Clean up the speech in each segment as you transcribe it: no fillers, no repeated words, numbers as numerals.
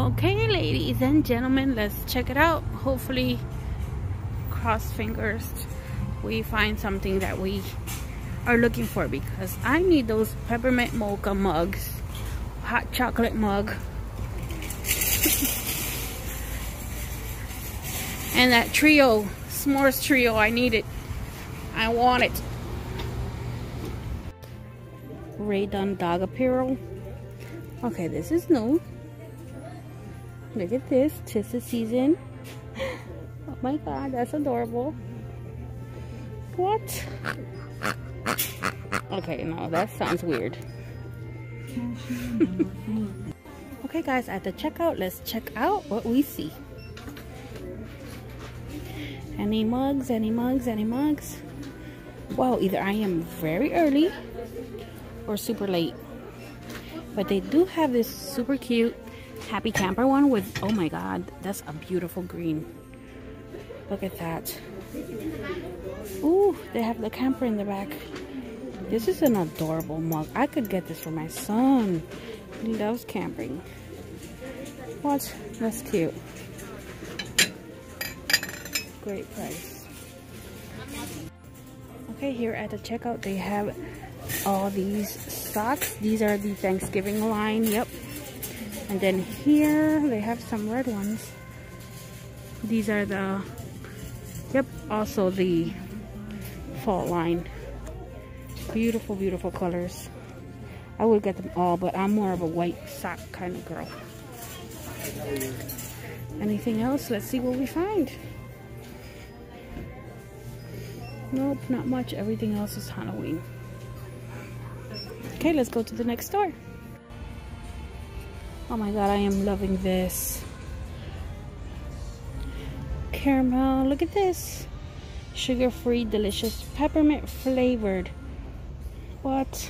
Okay, ladies and gentlemen, let's check it out. Hopefully, cross fingers, we find something that we are looking for, because I need those peppermint mocha mugs, hot chocolate mug, and that trio, s'mores trio. I need it. I want it. Rae Dunn dog apparel. Okay, this is new. Look at this. 'Tis the season. Oh my god, that's adorable. What? Okay, no, that sounds weird. Okay guys, at the checkout, let's check out what we see. Any mugs, any mugs, any mugs? Wow, either I am very early or super late. But they do have this super cute Happy Camper one with, oh my god, that's a beautiful green. Look at that. Ooh, they have the camper in the back. This is an adorable mug. I could get this for my son. He loves camping. What? That's cute. Great price. Okay, here at the checkout they have all these socks. These are the Thanksgiving line. Yep. And then here they have some red ones. These are the, yep, also the fall line. Beautiful, beautiful colors. I would get them all, but I'm more of a white sock kind of girl. Anything else? Let's see what we find. Nope, not much. Everything else is Halloween. Okay, let's go to the next store. Oh my god, I am loving this. Caramel, look at this. Sugar-free, delicious, peppermint flavored. What?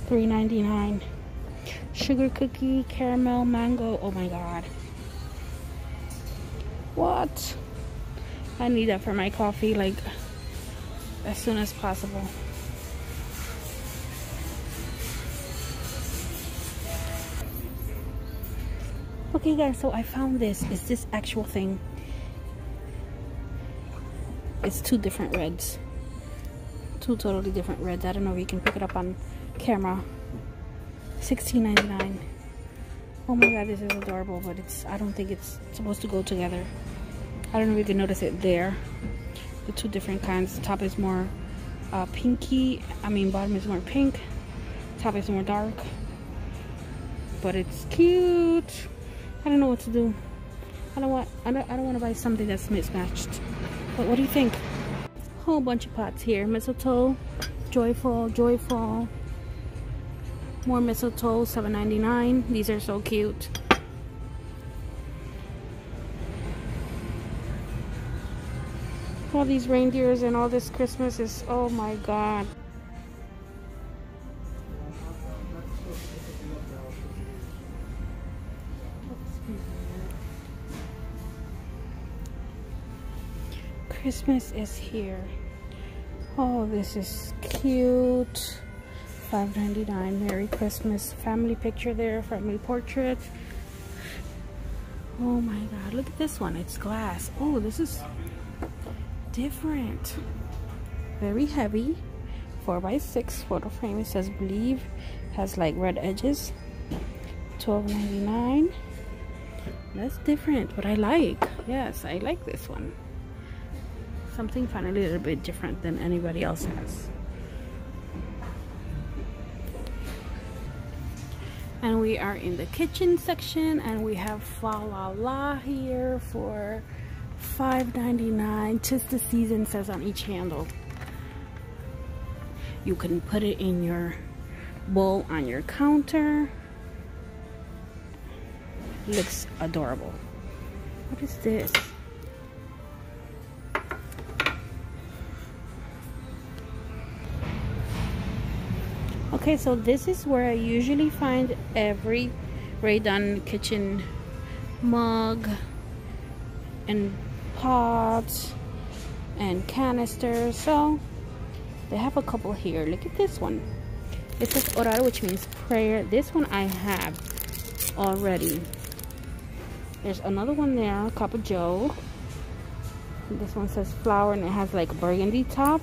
$3.99. Sugar cookie, caramel, mango. Oh my god. What? I need that for my coffee, like, as soon as possible. Okay guys, so I found this. It's this actual thing. It's two different reds. Two totally different reds. I don't know if you can pick it up on camera. $16.99. Oh my god, this is adorable, but it's, I don't think it's supposed to go together. I don't know if you can notice it there. The two different kinds. The top is more pinky. I mean, bottom is more pink. Top is more dark. But it's cute. I don't know what to do. I don't want to buy something that's mismatched. But what do you think? Whole bunch of pots here. Mistletoe, joyful, joyful. More mistletoe, $7.99. These are so cute. All these reindeers and all this Christmas is, oh my god. Christmas is here. Oh, this is cute. $5.99. Merry Christmas. Family picture there. Family portrait. Oh my god. Look at this one. It's glass. Oh, this is different. Very heavy. 4x6 photo frame. It says believe. Has like red edges. $12.99. That's different, but I like. Yes, I like this one. Something finally a little bit different than anybody else has. And we are in the kitchen section, and we have Fa La La here for $5.99. 'Tis the season says on each handle. You can put it in your bowl on your counter. Looks adorable. What is this? Okay, so this is where I usually find every Rae Dunn kitchen mug and pots and canisters. So they have a couple here. Look at this one. It says orar, which means prayer. This one I have. already. There's another one there, Cup of Joe. This one says flower and it has like burgundy top,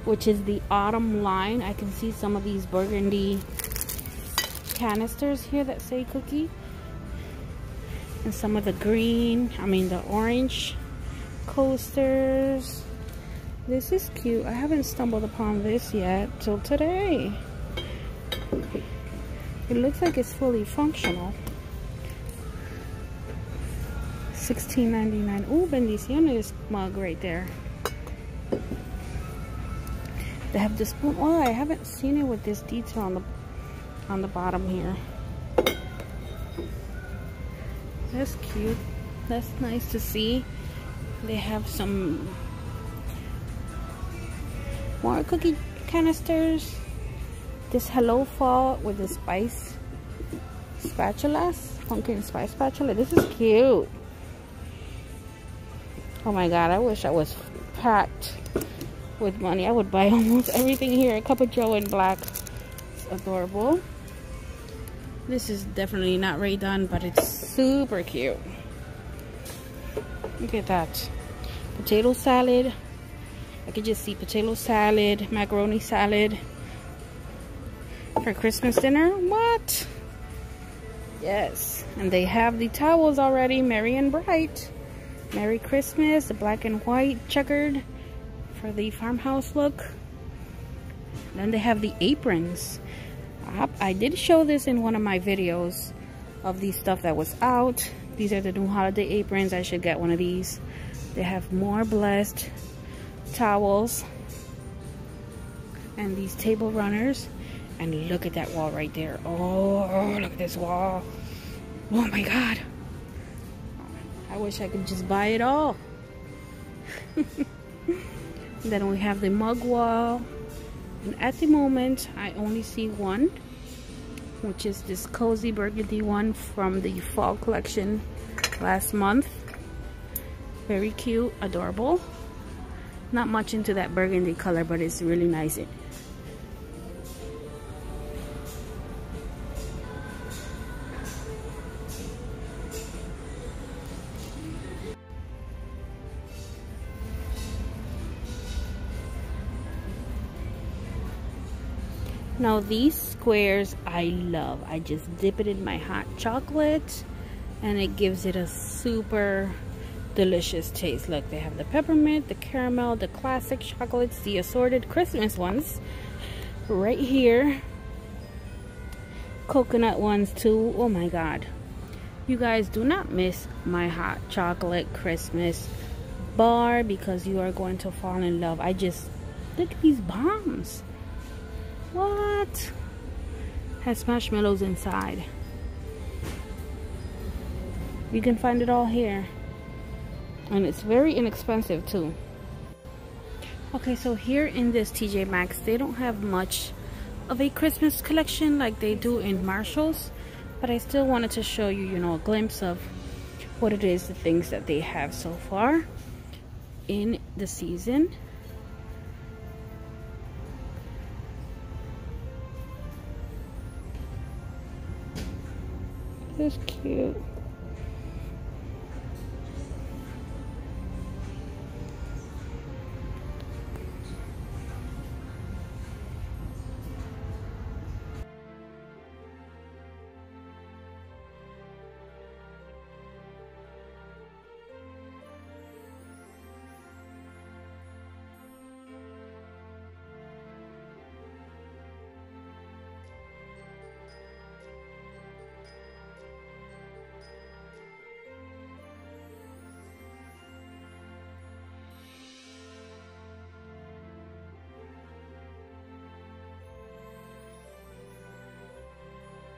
which is the autumn line. I can see some of these burgundy canisters here that say cookie. And some of the green, the orange coasters. This is cute. I haven't stumbled upon this yet till today. It looks like it's fully functional. $16.99. Ooh, bendición, this mug right there. They have the spoon. Oh, I haven't seen it with this detail on the bottom here. That's cute. That's nice to see. They have some more cookie canisters. This Hello Fall with the spice spatulas, pumpkin spice spatula. This is cute. Oh my god, I wish I was packed with money. I would buy almost everything here. A Cup of Joe in black. It's adorable. This is definitely not Rae Dunn, but it's super cute. Look at that. Potato salad. I could just see potato salad, macaroni salad for Christmas dinner. What? Yes. And they have the towels already, merry and bright. Merry Christmas, the black and white checkered for the farmhouse look. Then they have the aprons. I did show this in one of my videos of the stuff that was out. These are the new holiday aprons. I should get one of these. They have more blessed towels and these table runners. And look at that wall right there. Oh, look at this wall. Oh my god. I wish I could just buy it all. Then we have the mug wall. And at the moment, I only see one, which is this cozy burgundy one from the fall collection last month. Very cute, adorable. Not much into that burgundy color, but it's really nice. Now these squares I love. I just dip it in my hot chocolate and it gives it a super delicious taste. Look, they have the peppermint, the caramel, the classic chocolates, the assorted Christmas ones right here. Coconut ones too. Oh my god. You guys do not miss my hot chocolate Christmas bar because you are going to fall in love. Look at these bombs. What? Has marshmallows inside. You can find it all here. And it's very inexpensive too. Okay, so here in this TJ Maxx, they don't have much of a Christmas collection like they do in Marshall's. But I still wanted to show you, a glimpse of what it is, the things that they have so far in the season. This is cute.